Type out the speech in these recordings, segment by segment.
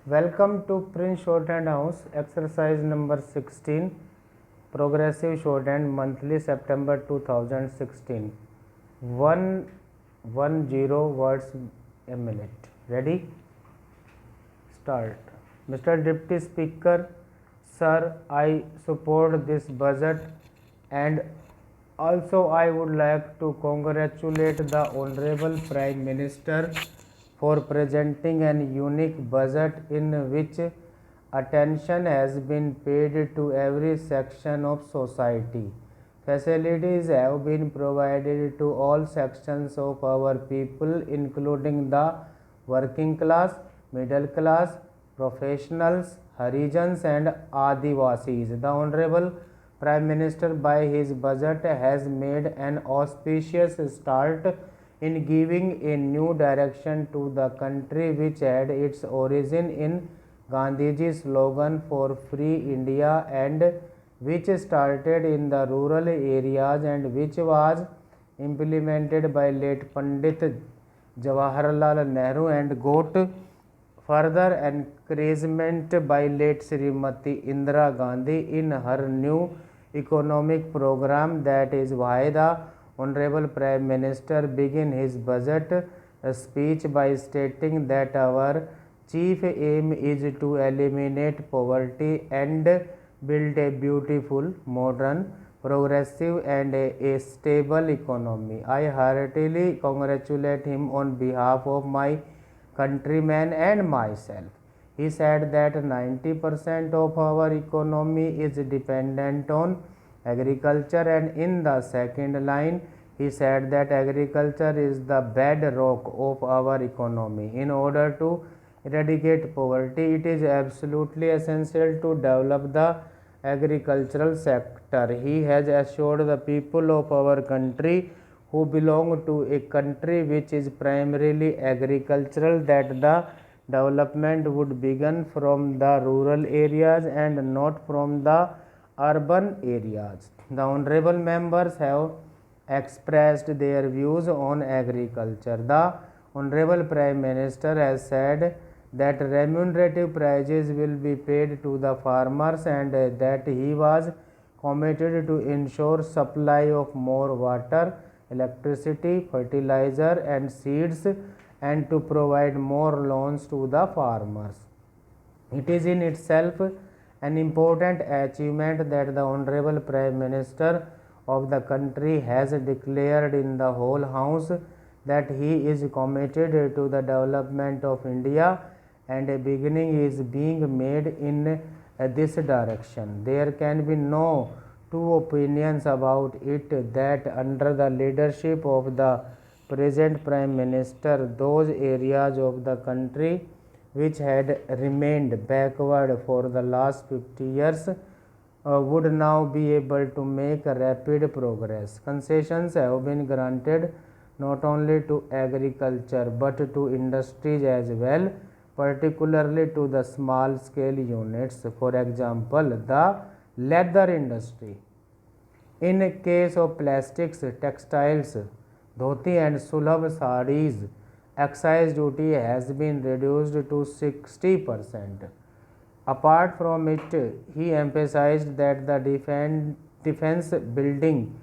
Welcome to Prince Shorthand House, exercise number 16, progressive shorthand, monthly September 2016. 110 words a minute. Ready? Start. Mr. Deputy Speaker, Sir, I support this budget and also I would like to congratulate the Honorable Prime Minister for presenting an unique budget in which attention has been paid to every section of society. Facilities have been provided to all sections of our people, including the working class, middle class, professionals, Harijans and Adivasis. The Honorable Prime Minister by his budget has made an auspicious start in giving a new direction to the country which had its origin in Gandhiji's slogan for Free India and which started in the rural areas and which was implemented by late Pandit Jawaharlal Nehru and got further encouragement by late Srimati Indira Gandhi in her new economic program. That is why the Honorable Prime Minister began his budget speech by stating that our chief aim is to eliminate poverty and build a beautiful, modern, progressive and a stable economy. I heartily congratulate him on behalf of my countrymen and myself. He said that 90% of our economy is dependent on agriculture, and in the second line he said that agriculture is the bedrock of our economy. In order to eradicate poverty, it is absolutely essential to develop the agricultural sector. He has assured the people of our country who belong to a country which is primarily agricultural that the development would begin from the rural areas and not from the urban areas. The honorable members have expressed their views on agriculture. The Honorable Prime Minister has said that remunerative prices will be paid to the farmers and that he was committed to ensure supply of more water, electricity, fertilizer and seeds and to provide more loans to the farmers. It is in itself an important achievement that the Honorable Prime Minister of the country has declared in the whole House that he is committed to the development of India and a beginning is being made in this direction. There can be no two opinions about it that under the leadership of the present Prime Minister, those areas of the country which had remained backward for the last 50 years would now be able to make rapid progress. Concessions have been granted not only to agriculture but to industries as well, particularly to the small scale units, for example the leather industry. In case of plastics, textiles, dhoti and sulabh sarees, excise duty has been reduced to 60%. Apart from it, he emphasized that the defense building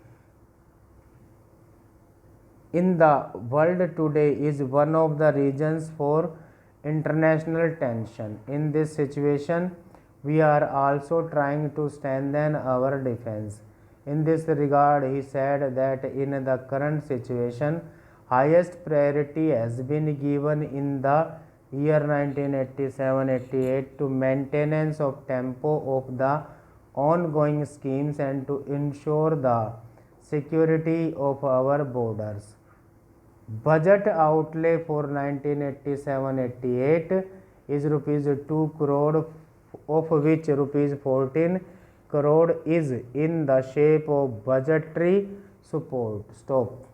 in the world today is one of the reasons for international tension. In this situation, we are also trying to strengthen our defense. In this regard, he said that in the current situation, highest priority has been given in the year 1987-88 to maintenance of tempo of the ongoing schemes and to ensure the security of our borders. Budget outlay for 1987-88 is rupees 2 crore, of which rupees 14 crore is in the shape of budgetary support. Stop.